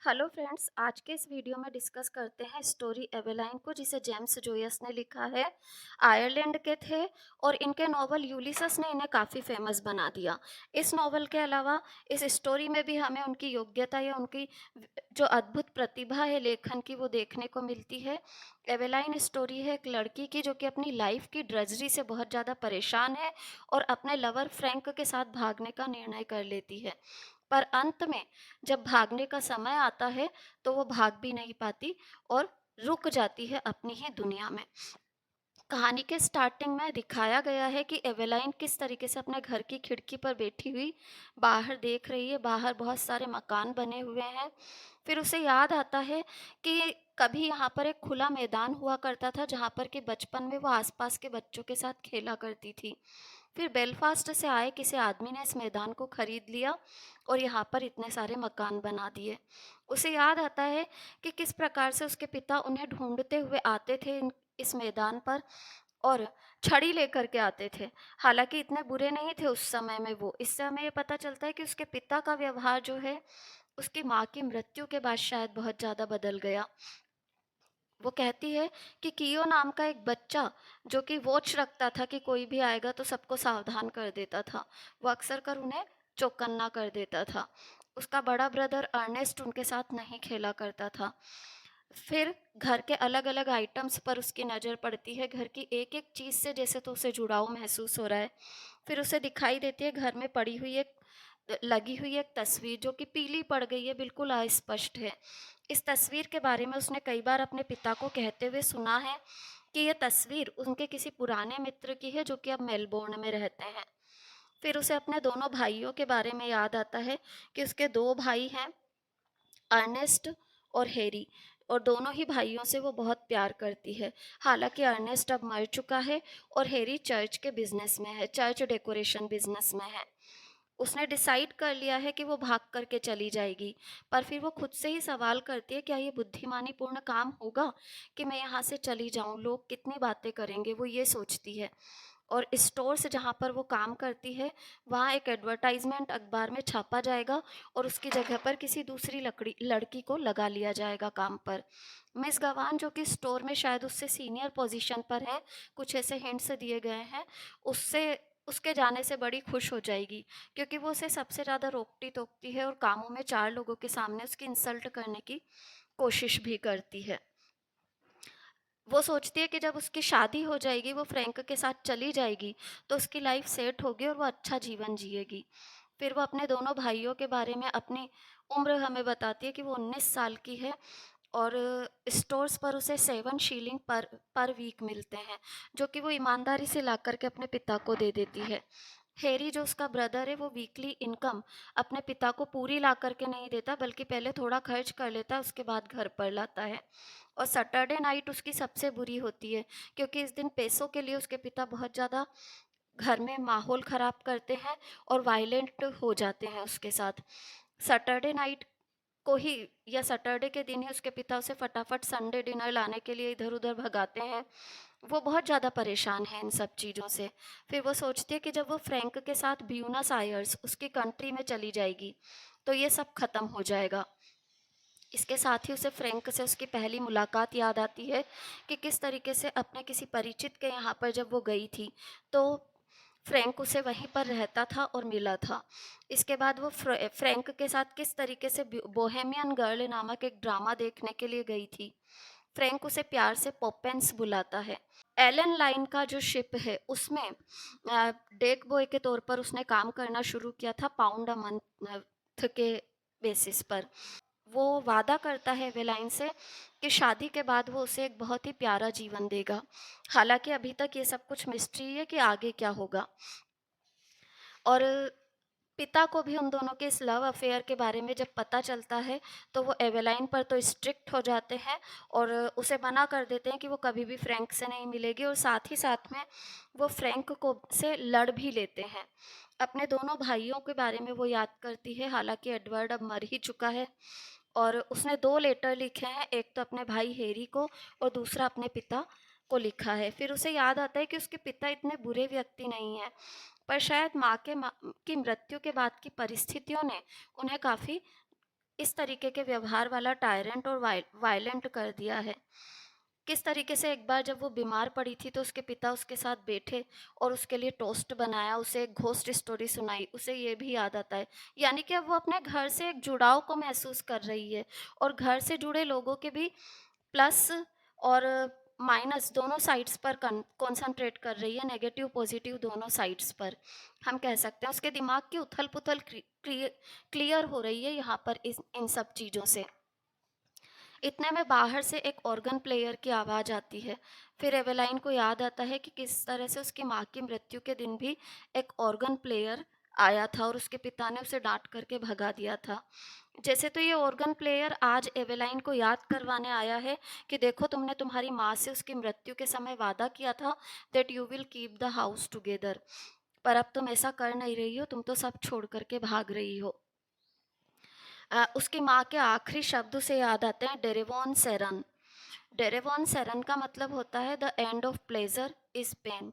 Hello friends, आज के इस वीडियो में डिस्कस करते हैं स्टोरी एवेलाइन को, जिसे जेम्स जोयस ने लिखा है। आयरलैंड के थे और इनके नॉवल यूलिसस ने इन्हें काफ़ी फेमस बना दिया। इस नॉवल के अलावा इस स्टोरी में भी हमें उनकी योग्यता या उनकी जो अद्भुत प्रतिभा है लेखन की, वो देखने को मिलती है। एवेलाइन स्टोरी है एक लड़की की जो कि अपनी लाइफ की ड्रजरी से बहुत ज़्यादा परेशान है और अपने लवर फ्रैंक के साथ भागने का निर्णय कर लेती है। पर अंत में जब भागने का समय आता है तो वो भाग भी नहीं पाती और रुक जाती है अपनी ही दुनिया में। कहानी के स्टार्टिंग में दिखाया गया है कि एवेलाइन किस तरीके से अपने घर की खिड़की पर बैठी हुई बाहर देख रही है। बाहर बहुत सारे मकान बने हुए हैं। फिर उसे याद आता है कि कभी यहाँ पर एक खुला मैदान हुआ करता था जहाँ पर कि बचपन में वो आसपास के बच्चों के साथ खेला करती थी। फिर बेलफास्ट से आए किसी आदमी ने इस मैदान को खरीद लिया और यहाँ पर इतने सारे मकान बना दिए। उसे याद आता है कि किस प्रकार से उसके पिता उन्हें ढूंढते हुए आते थे इस मैदान पर और छड़ी लेकर के आते थे। हालांकि इतने बुरे नहीं थे उस समय में वो। इससे हमें ये पता चलता है कि उसके पिता का व्यवहार जो है उसकी माँ की मृत्यु के बाद शायद बहुत ज़्यादा बदल गया। वो कहती है कि कियो नाम का एक बच्चा जो कि वॉच रखता था कि कोई भी आएगा तो सबको सावधान कर देता था। वो अक्सर कर उन्हें चौकन्ना कर देता था। उसका बड़ा ब्रदर अर्नेस्ट उनके साथ नहीं खेला करता था। फिर घर के अलग अलग आइटम्स पर उसकी नज़र पड़ती है। घर की एक एक चीज़ से जैसे तो उसे जुड़ाव महसूस हो रहा है। फिर उसे दिखाई देती है घर में पड़ी हुई एक लगी हुई एक तस्वीर जो कि पीली पड़ गई है, बिल्कुल अस्पष्ट है। इस तस्वीर के बारे में उसने कई बार अपने पिता को कहते हुए सुना है कि यह तस्वीर उनके किसी पुराने मित्र की है जो कि अब मेलबोर्न में रहते हैं। फिर उसे अपने दोनों भाइयों के बारे में याद आता है कि उसके दो भाई हैं, अर्नेस्ट और हैरी, और दोनों ही भाइयों से वो बहुत प्यार करती है। हालांकि अर्नेस्ट अब मर चुका है और हैरी चर्च के बिजनेस में है, चर्च डेकोरेशन बिजनेस में है। उसने डिसाइड कर लिया है कि वो भाग करके चली जाएगी। पर फिर वो खुद से ही सवाल करती है, क्या ये बुद्धिमानी पूर्ण काम होगा कि मैं यहाँ से चली जाऊँ, लोग कितनी बातें करेंगे, वो ये सोचती है। और स्टोर से जहाँ पर वो काम करती है वहाँ एक एडवर्टाइजमेंट अखबार में छापा जाएगा और उसकी जगह पर किसी दूसरी लड़की को लगा लिया जाएगा काम पर। मिस गवान जो कि स्टोर में शायद उससे सीनियर पोजीशन पर है, कुछ ऐसे हिंट्स दिए गए हैं, उससे उसके जाने से बड़ी खुश हो जाएगी, क्योंकि वो उसे सबसे ज़्यादा रोकती टोकती है और कामों में चार लोगों के सामने उसकी इंसल्ट करने की कोशिश भी करती है। वो सोचती है कि जब उसकी शादी हो जाएगी, वो फ्रैंक के साथ चली जाएगी, तो उसकी लाइफ सेट होगी और वो अच्छा जीवन जिएगी। फिर वो अपने दोनों भाइयों के बारे में अपनी उम्र हमें बताती है कि वो 19 साल की है और स्टोर्स पर उसे 7 शीलिंग पर वीक मिलते हैं, जो कि वो ईमानदारी से ला कर के अपने पिता को दे देती है। हैरी जो उसका ब्रदर है, वो वीकली इनकम अपने पिता को पूरी ला करके नहीं देता, बल्कि पहले थोड़ा खर्च कर लेता है, उसके बाद घर पर लाता है। और सैटरडे नाइट उसकी सबसे बुरी होती है, क्योंकि इस दिन पैसों के लिए उसके पिता बहुत ज़्यादा घर में माहौल ख़राब करते हैं और वायलेंट हो जाते हैं उसके साथ। सैटरडे नाइट को ही या सैटरडे के दिन ही उसके पिता उसे फटाफट संडे डिनर लाने के लिए इधर उधर भगाते हैं। वो बहुत ज़्यादा परेशान है इन सब चीज़ों से। फिर वो सोचती है कि जब वो फ्रैंक के साथ ब्यूनस आयर्स उसकी कंट्री में चली जाएगी तो ये सब ख़त्म हो जाएगा। इसके साथ ही उसे फ्रैंक से उसकी पहली मुलाकात याद आती है कि किस तरीके से अपने किसी परिचित के यहाँ पर जब वो गई थी तो फ्रैंक उसे वहीं पर रहता था और मिला था। इसके बाद वो फ्रैंक के साथ किस तरीके से बोहेमियन गर्ल नामक एक ड्रामा देखने के लिए गई थी। फ्रैंक उसे प्यार से पॉपेंस बुलाता है। एलन लाइन का जो शिप है उसमें डेक बॉय के तौर पर उसने काम करना शुरू किया था, पाउंड अ मंथ के बेसिस पर। वो वादा करता है वेलाइन से कि शादी के बाद वो उसे एक बहुत ही प्यारा जीवन देगा। हालांकि अभी तक ये सब कुछ मिस्ट्री है कि आगे क्या होगा। और पिता को भी उन दोनों के इस लव अफेयर के बारे में जब पता चलता है तो वो एवेलाइन पर तो स्ट्रिक्ट हो जाते हैं और उसे मना कर देते हैं कि वो कभी भी फ्रैंक से नहीं मिलेगी, और साथ ही साथ में वो फ्रैंक को से लड़ भी लेते हैं। अपने दोनों भाइयों के बारे में वो याद करती है। हालांकि एडवर्ड अब मर ही चुका है और उसने 2 लेटर लिखे हैं, एक तो अपने भाई हैरी को और दूसरा अपने पिता को लिखा है। फिर उसे याद आता है कि उसके पिता इतने बुरे व्यक्ति नहीं हैं, पर शायद माँ की मृत्यु के बाद की परिस्थितियों ने उन्हें काफ़ी इस तरीके के व्यवहार वाला टायरेंट और वायलेंट कर दिया है। किस तरीके से एक बार जब वो बीमार पड़ी थी तो उसके पिता उसके साथ बैठे और उसके लिए टोस्ट बनाया, उसे एक घोस्ट स्टोरी सुनाई, उसे ये भी याद आता है। यानी कि अब वो अपने घर से एक जुड़ाव को महसूस कर रही है और घर से जुड़े लोगों के भी प्लस और माइनस दोनों साइड्स पर कॉन्संट्रेट कर रही है, नेगेटिव पॉजिटिव दोनों साइड्स पर हम कह सकते हैं। उसके दिमाग की उथल पुथल क्लियर हो रही है यहाँ पर इन सब चीज़ों से। इतने में बाहर से एक ऑर्गन प्लेयर की आवाज़ आती है। फिर एवेलाइन को याद आता है कि किस तरह से उसकी माँ की मृत्यु के दिन भी एक ऑर्गन प्लेयर आया था और उसके पिता ने उसे डांट करके भगा दिया था। जैसे तो ये ऑर्गन प्लेयर आज एवेलाइन को याद करवाने आया है कि देखो, तुमने तुम्हारी माँ से उसकी मृत्यु के समय वादा किया था that you will keep the house together, पर अब तुम ऐसा कर नहीं रही हो, तुम तो सब छोड़ करके भाग रही हो। उसकी माँ के आखिरी शब्द उसे याद आते हैं, डेरेवॉन सेरन। डेरेवॉन सेरन का मतलब होता है the end of pleasure is pain,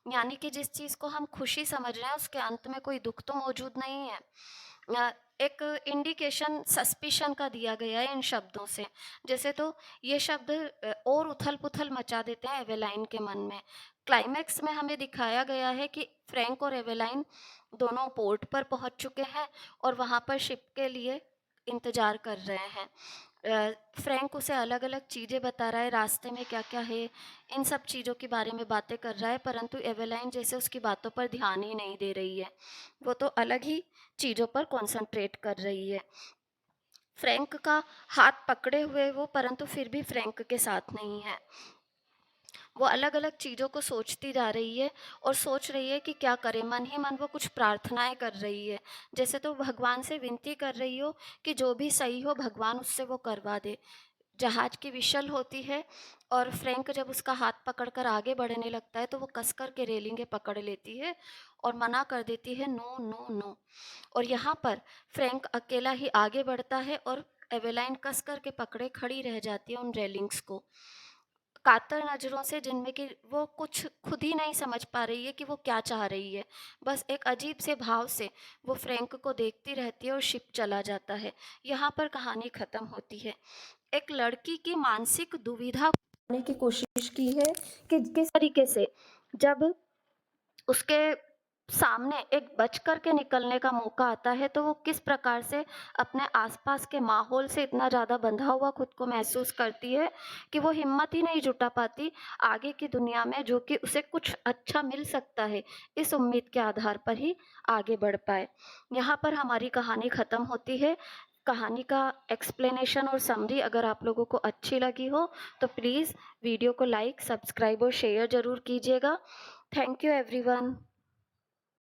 यानी कि जिस चीज़ को हम खुशी समझ रहे हैं उसके अंत में कोई दुख तो मौजूद नहीं है। एक इंडिकेशन सस्पिशन का दिया गया है इन शब्दों से। जैसे तो ये शब्द और उथल पुथल मचा देते हैं एवेलाइन के मन में। क्लाइमैक्स में हमें दिखाया गया है कि फ्रैंक और एवेलाइन दोनों पोर्ट पर पहुंच चुके हैं और वहां पर शिप के लिए इंतज़ार कर रहे हैं। फ्रैंक उसे अलग-अलग चीज़ें बता रहा है, रास्ते में क्या-क्या है, इन सब चीज़ों के बारे में बातें कर रहा है, परंतु एवेलाइन जैसे उसकी बातों पर ध्यान ही नहीं दे रही है। वो तो अलग ही चीज़ों पर कॉन्संट्रेट कर रही है। फ्रैंक का हाथ पकड़े हुए वो, परंतु फिर भी फ्रैंक के साथ नहीं है। वो अलग-अलग चीज़ों को सोचती जा रही है और सोच रही है कि क्या करे, मन ही मन वो कुछ प्रार्थनाएँ कर रही है। जैसे तो भगवान से विनती कर रही हो कि जो भी सही हो भगवान उससे वो करवा दे। जहाज़ की विशल होती है और फ्रैंक जब उसका हाथ पकड़कर आगे बढ़ने लगता है तो वो कस कर के रेलिंगें पकड़ लेती है और मना कर देती है, नो, नो, नो। और यहाँ पर फ्रैंक अकेला ही आगे बढ़ता है और एवेलाइन कस कर के पकड़े खड़ी रह जाती है उन रेलिंग्स को। कातर नज़रों से, जिनमें कि वो कुछ खुद ही नहीं समझ पा रही है कि वो क्या चाह रही है। बस एक अजीब से भाव से वो फ्रैंक को देखती रहती है और शिप चला जाता है। यहाँ पर कहानी ख़त्म होती है। एक लड़की की मानसिक दुविधा करने की कोशिश की है कि किस तरीके से जब उसके सामने एक बच कर के निकलने का मौका आता है तो वो किस प्रकार से अपने आसपास के माहौल से इतना ज़्यादा बंधा हुआ खुद को महसूस करती है कि वो हिम्मत ही नहीं जुटा पाती आगे की दुनिया में, जो कि उसे कुछ अच्छा मिल सकता है, इस उम्मीद के आधार पर ही आगे बढ़ पाए। यहाँ पर हमारी कहानी ख़त्म होती है। कहानी का एक्सप्लेनेशन और समरी अगर आप लोगों को अच्छी लगी हो तो प्लीज़ वीडियो को लाइक, सब्सक्राइब और शेयर ज़रूर कीजिएगा। Thank you everyone.